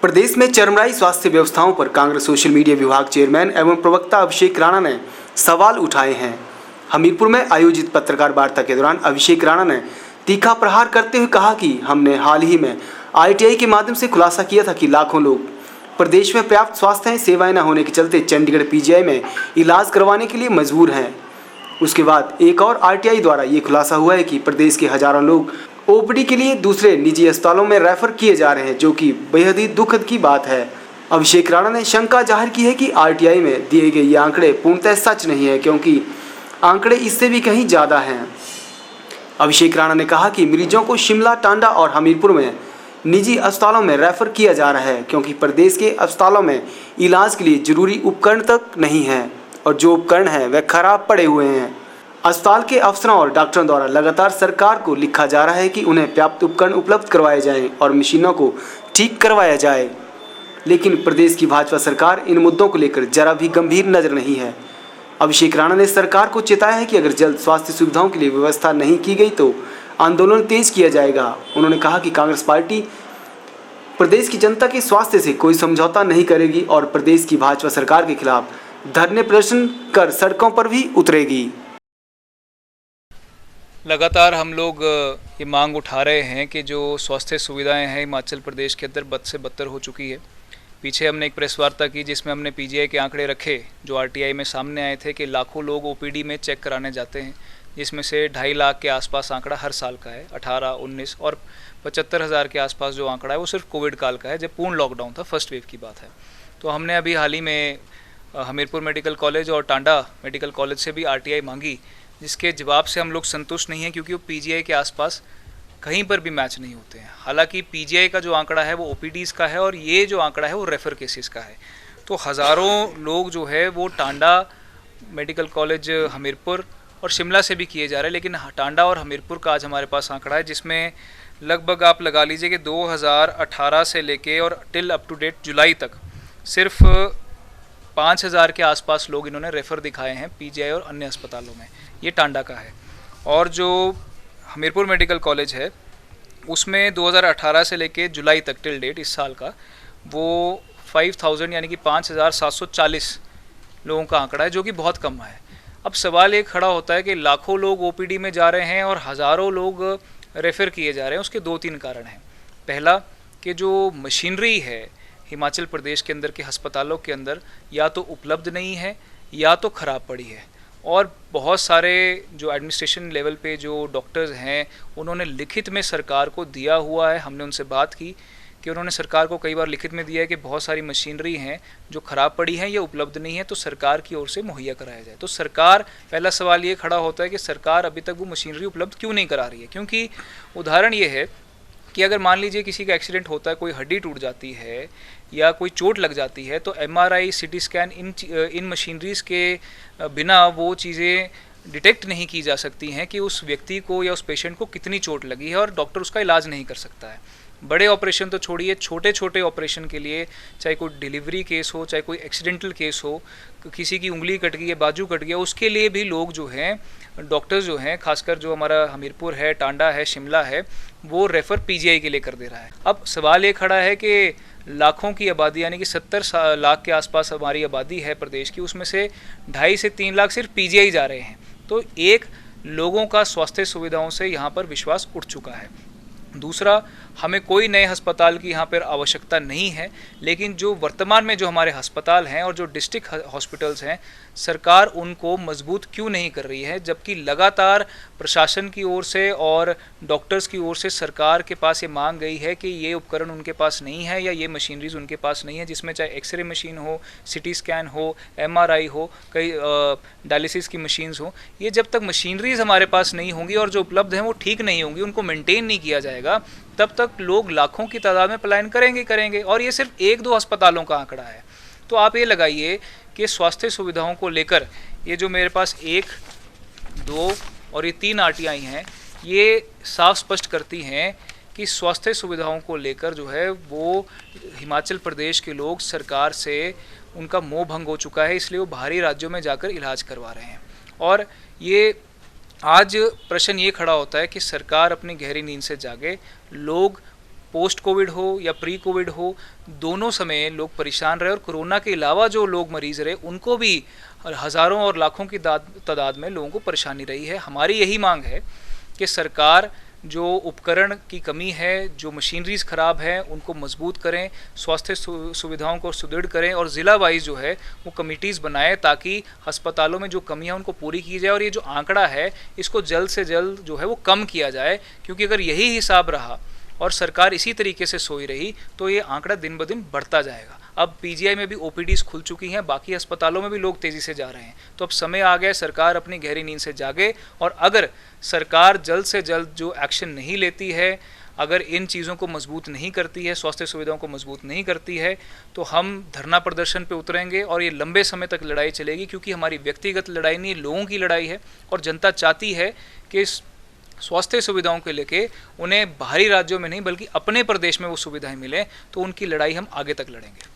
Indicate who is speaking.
Speaker 1: प्रदेश में चरमराई स्वास्थ्य व्यवस्थाओं पर कांग्रेस सोशल मीडिया विभाग चेयरमैन एवं प्रवक्ता अभिषेक राणा ने सवाल उठाए हैं। हमीरपुर में आयोजित पत्रकार वार्ता के दौरान अभिषेक राणा ने तीखा प्रहार करते हुए कहा कि हमने हाल ही में आईटीआई के माध्यम से खुलासा किया था कि लाखों लोग प्रदेश में पर्याप्त स्वास्थ्य सेवाएं न होने के चलते चंडीगढ़ पीजीआई में इलाज करवाने के लिए मजबूर हैं। उसके बाद एक और आरटीआई द्वारा ये खुलासा हुआ है कि प्रदेश के हजारों लोग ओपीडी के लिए दूसरे निजी अस्पतालों में रेफर किए जा रहे हैं, जो कि बेहद ही दुखद की बात है। अभिषेक राणा ने शंका जाहिर की है कि आरटीआई में दिए गए ये आंकड़े पूर्णतः सच नहीं है, क्योंकि आंकड़े इससे भी कहीं ज़्यादा हैं। अभिषेक राणा ने कहा कि मरीजों को शिमला, टांडा और हमीरपुर में निजी अस्पतालों में रेफर किया जा रहा है, क्योंकि प्रदेश के अस्पतालों में इलाज के लिए जरूरी उपकरण तक नहीं है और जो उपकरण हैं वह खराब पड़े हुए हैं। अस्पताल के अफसरों और डॉक्टरों द्वारा लगातार सरकार को लिखा जा रहा है कि उन्हें पर्याप्त उपकरण उपलब्ध करवाए जाएं और मशीनों को ठीक करवाया जाए, लेकिन प्रदेश की भाजपा सरकार इन मुद्दों को लेकर जरा भी गंभीर नजर नहीं है। अभिषेक राणा ने सरकार को चेताया है कि अगर जल्द स्वास्थ्य सुविधाओं के लिए व्यवस्था नहीं की गई तो आंदोलन तेज किया जाएगा। उन्होंने कहा कि कांग्रेस पार्टी प्रदेश की जनता के स्वास्थ्य से कोई समझौता नहीं करेगी और प्रदेश की भाजपा सरकार के खिलाफ धरने प्रदर्शन कर सड़कों पर भी उतरेगी।
Speaker 2: लगातार हम लोग ये मांग उठा रहे हैं कि जो स्वास्थ्य सुविधाएं हैं हिमाचल प्रदेश के अंदर बद से बदतर हो चुकी है। पीछे हमने एक प्रेस वार्ता की जिसमें हमने पीजीआई के आंकड़े रखे जो आरटीआई में सामने आए थे कि लाखों लोग ओपीडी में चेक कराने जाते हैं, जिसमें से 2.5 लाख के आसपास आंकड़ा हर साल का है, 18, 19 और 75,000 के आसपास जो आंकड़ा है वो सिर्फ कोविड काल का है, जब पूर्ण लॉकडाउन था, फर्स्ट वेव की बात है। तो हमने अभी हाल ही में हमीरपुर मेडिकल कॉलेज और टांडा मेडिकल कॉलेज से भी आरटीआई मांगी, जिसके जवाब से हम लोग संतुष्ट नहीं हैं, क्योंकि वो पीजीआई के आसपास कहीं पर भी मैच नहीं होते हैं। हालांकि पीजीआई का जो आंकड़ा है वो ओपीडीज़ का है और ये जो आंकड़ा है वो रेफ़र केसेस का है। तो हज़ारों लोग जो है वो टांडा मेडिकल कॉलेज, हमीरपुर और शिमला से भी किए जा रहे हैं, लेकिन टांडा और हमीरपुर का आज हमारे पास आंकड़ा है जिसमें लगभग आप लगा लीजिए कि 2018 से लेके और टिल अप टू डेट जुलाई तक सिर्फ 5,000 के आसपास लोग इन्होंने रेफ़र दिखाए हैं पीजीआई और अन्य अस्पतालों में। ये टांडा का है। और जो हमीरपुर मेडिकल कॉलेज है उसमें 2018 से लेके जुलाई तक टिल डेट इस साल का वो 5,000 यानी कि 5,740 लोगों का आंकड़ा है, जो कि बहुत कम है। अब सवाल ये खड़ा होता है कि लाखों लोग ओपीडी में जा रहे हैं और हज़ारों लोग रेफ़र किए जा रहे हैं। उसके 2-3 कारण हैं। पहला कि जो मशीनरी है हिमाचल प्रदेश के अंदर के अस्पतालों के अंदर या तो उपलब्ध नहीं है या तो ख़राब पड़ी है, और बहुत सारे जो एडमिनिस्ट्रेशन लेवल पे जो डॉक्टर्स हैं उन्होंने लिखित में सरकार को दिया हुआ है। हमने उनसे बात की कि उन्होंने सरकार को कई बार लिखित में दिया है कि बहुत सारी मशीनरी हैं जो ख़राब पड़ी हैं या उपलब्ध नहीं है, तो सरकार की ओर से मुहैया कराया जाए। तो सरकार, पहला सवाल ये खड़ा होता है कि सरकार अभी तक वो मशीनरी उपलब्ध क्यों नहीं करा रही है। क्योंकि उदाहरण ये है कि अगर मान लीजिए किसी का एक्सीडेंट होता है, कोई हड्डी टूट जाती है या कोई चोट लग जाती है, तो एमआरआई, सीटी स्कैन, इन मशीनरीज़ के बिना वो चीज़ें डिटेक्ट नहीं की जा सकती हैं कि उस व्यक्ति को या उस पेशेंट को कितनी चोट लगी है, और डॉक्टर उसका इलाज नहीं कर सकता है। बड़े ऑपरेशन तो छोड़िए, छोटे छोटे ऑपरेशन के लिए, चाहे कोई डिलीवरी केस हो, चाहे कोई एक्सीडेंटल केस हो, किसी की उंगली कट गई है, बाजू कट गया, उसके लिए भी लोग जो हैं, डॉक्टर्स जो हैं, खासकर जो हमारा हमीरपुर है, टांडा है, शिमला है, वो रेफ़र पीजीआई के लिए कर दे रहा है। अब सवाल ये खड़ा है कि लाखों की आबादी यानी कि 70 लाख के आसपास हमारी आबादी है प्रदेश की, उसमें से 2.5 से 3 लाख सिर्फ पीजीआई जा रहे हैं। तो एक, लोगों का स्वास्थ्य सुविधाओं से यहाँ पर विश्वास उठ चुका है। दूसरा, हमें कोई नए अस्पताल की यहाँ पर आवश्यकता नहीं है, लेकिन जो वर्तमान में जो हमारे अस्पताल हैं और जो डिस्ट्रिक्ट हॉस्पिटल्स हैं, सरकार उनको मजबूत क्यों नहीं कर रही है, जबकि लगातार प्रशासन की ओर से और डॉक्टर्स की ओर से सरकार के पास ये मांग गई है कि ये उपकरण उनके पास नहीं है या ये मशीनरीज उनके पास नहीं है, जिसमें चाहे एक्सरे मशीन हो, सिटी स्कैन हो, एमआरआई हो, कई डायलिसिस की मशीन्स हो। ये जब तक मशीनरीज हमारे पास नहीं होंगी और जो उपलब्ध हैं वो ठीक नहीं होंगी, उनको मेंटेन नहीं किया जाएगा, तब तक लोग लाखों की तादाद में पलायन करेंगे। और ये सिर्फ 1-2 अस्पतालों का आंकड़ा है। तो आप ये लगाइए कि स्वास्थ्य सुविधाओं को लेकर ये जो मेरे पास 1, 2 और ये 3 आरटीआई हैं, ये साफ स्पष्ट करती हैं कि स्वास्थ्य सुविधाओं को लेकर जो है वो हिमाचल प्रदेश के लोग सरकार से उनका मोह भंग हो चुका है, इसलिए वो बाहरी राज्यों में जाकर इलाज करवा रहे हैं। और ये आज प्रश्न ये खड़ा होता है कि सरकार अपनी गहरी नींद से जागे, लोग पोस्ट कोविड हो या प्री कोविड हो, दोनों समय लोग परेशान रहे और कोरोना के अलावा जो लोग मरीज रहे उनको भी हज़ारों और लाखों की तादाद में लोगों को परेशानी रही है। हमारी यही मांग है कि सरकार जो उपकरण की कमी है, जो मशीनरीज ख़राब है, उनको मजबूत करें, स्वास्थ्य सुविधाओं को सुदृढ़ करें और ज़िला वाइज जो है वो कमिटीज़ बनाएं ताकि अस्पतालों में जो कमियां उनको पूरी की जाए और ये जो आंकड़ा है इसको जल्द से जल्द जो है वो कम किया जाए। क्योंकि अगर यही हिसाब रहा और सरकार इसी तरीके से सोई रही तो ये आंकड़ा दिन ब दिन बढ़ता जाएगा। अब पीजीआई में भी ओपीडीज खुल चुकी हैं, बाकी अस्पतालों में भी लोग तेज़ी से जा रहे हैं। तो अब समय आ गया सरकार अपनी गहरी नींद से जागे और अगर सरकार जल्द से जल्द जो एक्शन नहीं लेती है, अगर इन चीज़ों को मजबूत नहीं करती है, स्वास्थ्य सुविधाओं को मजबूत नहीं करती है, तो हम धरना प्रदर्शन पे उतरेंगे और ये लंबे समय तक लड़ाई चलेगी। क्योंकि हमारी व्यक्तिगत लड़ाई नहीं, लोगों की लड़ाई है और जनता चाहती है कि स्वास्थ्य सुविधाओं के लेके उन्हें बाहरी राज्यों में नहीं बल्कि अपने प्रदेश में वो सुविधाएं मिलें। तो उनकी लड़ाई हम आगे तक लड़ेंगे।